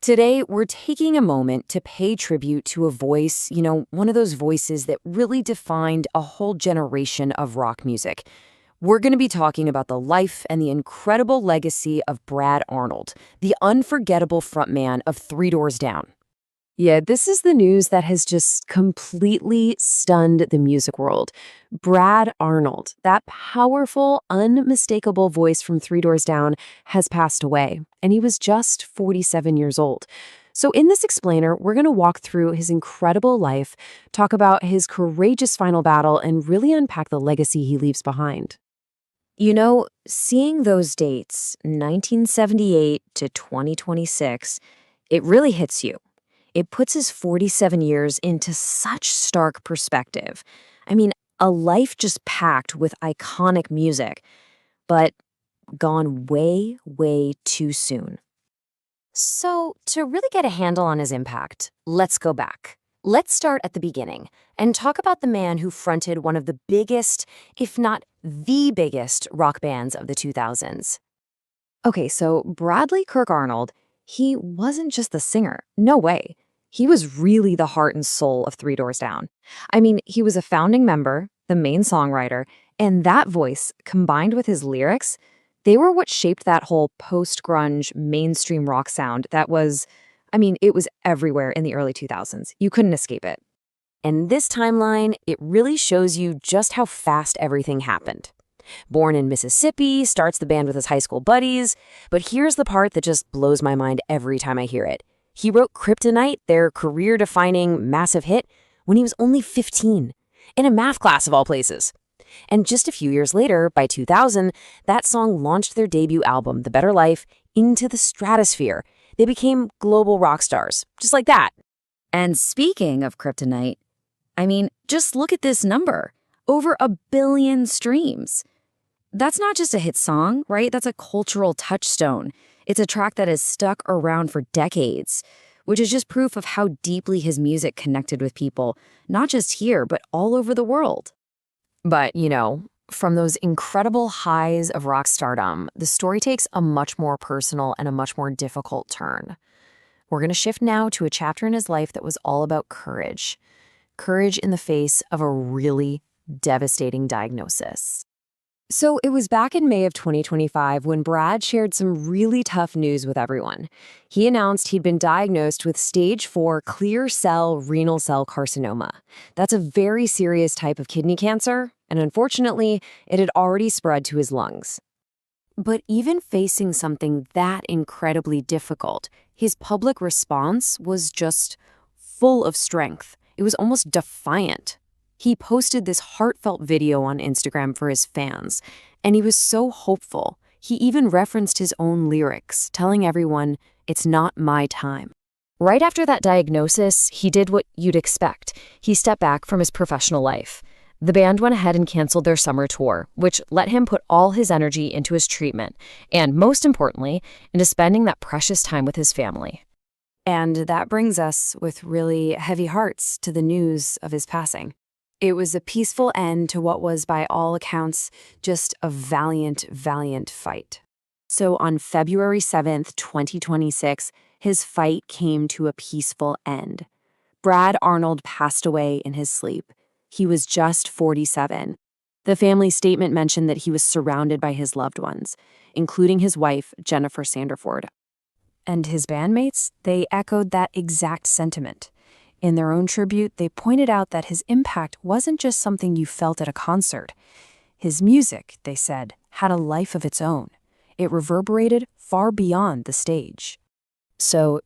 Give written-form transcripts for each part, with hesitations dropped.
Today, we're taking a moment to pay tribute to a voice, one of those voices that really defined a whole generation of rock music. We're going to be talking about the life and the incredible legacy of Brad Arnold, the unforgettable frontman of Three Doors Down. Yeah, this is the news that has just completely stunned the music world. Brad Arnold, that powerful, unmistakable voice from Three Doors Down, has passed away, and he was just 47 years old. So in this explainer, we're going to walk through his incredible life, talk about his courageous final battle, and really unpack the legacy he leaves behind. Seeing those dates, 1978 to 2026, it really hits you. It puts his 47 years into such stark perspective. I mean, a life just packed with iconic music, but gone way, way too soon. So, to really get a handle on his impact, let's go back. Let's start at the beginning and talk about the man who fronted one of the biggest, if not the biggest, rock bands of the 2000s. Okay, so Bradley Kirk Arnold, he wasn't just the singer. No way. He was really the heart and soul of Three Doors Down. I mean, he was a founding member, the main songwriter, and that voice, combined with his lyrics, they were what shaped that whole post-grunge mainstream rock sound that was, it was everywhere in the early 2000s. You couldn't escape it. And this timeline, it really shows you just how fast everything happened. Born in Mississippi, starts the band with his high school buddies, but here's the part that just blows my mind every time I hear it. He wrote Kryptonite, their career-defining massive hit, when he was only 15, in a math class of all places. And just a few years later, by 2000, that song launched their debut album, The Better Life, into the stratosphere. They became global rock stars, just like that. And speaking of Kryptonite, just look at this number. Over 1 billion streams. That's not just a hit song, right? That's a cultural touchstone. It's a track that has stuck around for decades, which is just proof of how deeply his music connected with people, not just here, but all over the world. But, from those incredible highs of rock stardom, the story takes a much more personal and a much more difficult turn. We're going to shift now to a chapter in his life that was all about courage. Courage in the face of a really devastating diagnosis. So it was back in May of 2025 when Brad shared some really tough news with everyone. He announced he'd been diagnosed with stage 4 clear cell renal cell carcinoma. That's a very serious type of kidney cancer, and unfortunately, it had already spread to his lungs. But even facing something that incredibly difficult, his public response was just full of strength. It was almost defiant. He posted this heartfelt video on Instagram for his fans, and he was so hopeful. He even referenced his own lyrics, telling everyone, "It's not my time." Right after that diagnosis, he did what you'd expect. He stepped back from his professional life. The band went ahead and canceled their summer tour, which let him put all his energy into his treatment, and most importantly, into spending that precious time with his family. And that brings us, with really heavy hearts, to the news of his passing. It was a peaceful end to what was, by all accounts, just a valiant, valiant fight. So on February 7th, 2026, his fight came to a peaceful end. Brad Arnold passed away in his sleep. He was just 47. The family statement mentioned that he was surrounded by his loved ones, including his wife, Jennifer Sanderford. And his bandmates, they echoed that exact sentiment. In their own tribute, they pointed out that his impact wasn't just something you felt at a concert. His music, they said, had a life of its own. It reverberated far beyond the stage. So,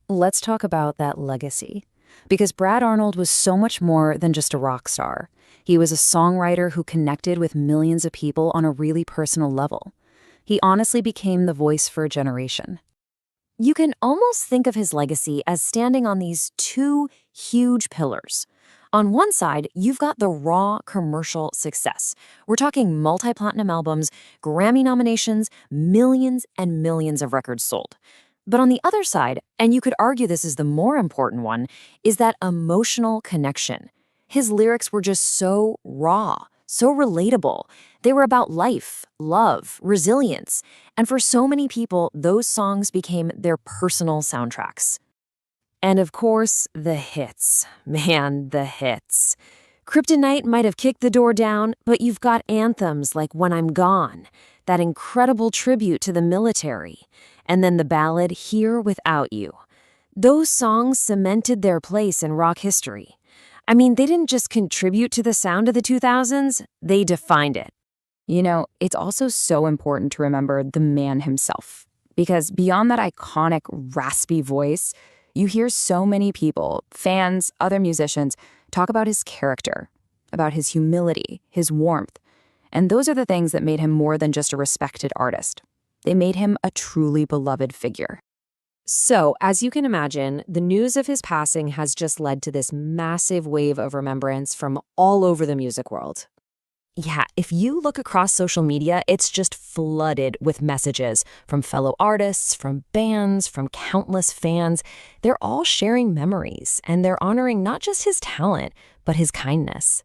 let's talk about that legacy. Because Brad Arnold was so much more than just a rock star. He was a songwriter who connected with millions of people on a really personal level. He honestly became the voice for a generation. You can almost think of his legacy as standing on these two huge pillars. On one side, you've got the raw commercial success. We're talking multi-platinum albums, Grammy nominations, millions and millions of records sold. But on the other side, and you could argue this is the more important one, is that emotional connection. His lyrics were just so raw, so relatable. They were about life, love, resilience, and for so many people, those songs became their personal soundtracks. And of course, the hits. Man, the hits. Kryptonite might have kicked the door down, but you've got anthems like When I'm Gone, that incredible tribute to the military, and then the ballad Here Without You. Those songs cemented their place in rock history. I mean, they didn't just contribute to the sound of the 2000s, they defined it. You know, it's also so important to remember the man himself. Because beyond that iconic, raspy voice, you hear so many people, fans, other musicians, talk about his character, about his humility, his warmth. And those are the things that made him more than just a respected artist. They made him a truly beloved figure. So, as you can imagine, the news of his passing has just led to this massive wave of remembrance from all over the music world. Yeah, if you look across social media, it's just flooded with messages from fellow artists, from bands, from countless fans. They're all sharing memories, and they're honoring not just his talent, but his kindness.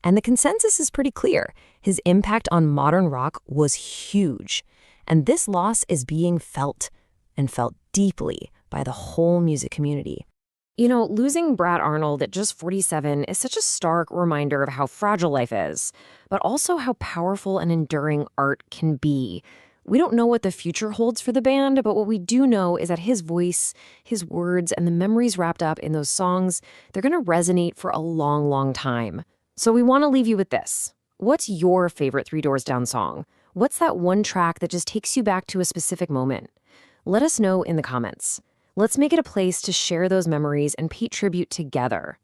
And the consensus is pretty clear. His impact on modern rock was huge. And this loss is being felt, and felt deeply by the whole music community. You know, losing Brad Arnold at just 47 is such a stark reminder of how fragile life is, but also how powerful and enduring art can be. We don't know what the future holds for the band, but what we do know is that his voice, his words, and the memories wrapped up in those songs, they're going to resonate for a long, long time. So we want to leave you with this. What's your favorite Three Doors Down song? What's that one track that just takes you back to a specific moment? Let us know in the comments. Let's make it a place to share those memories and pay tribute together.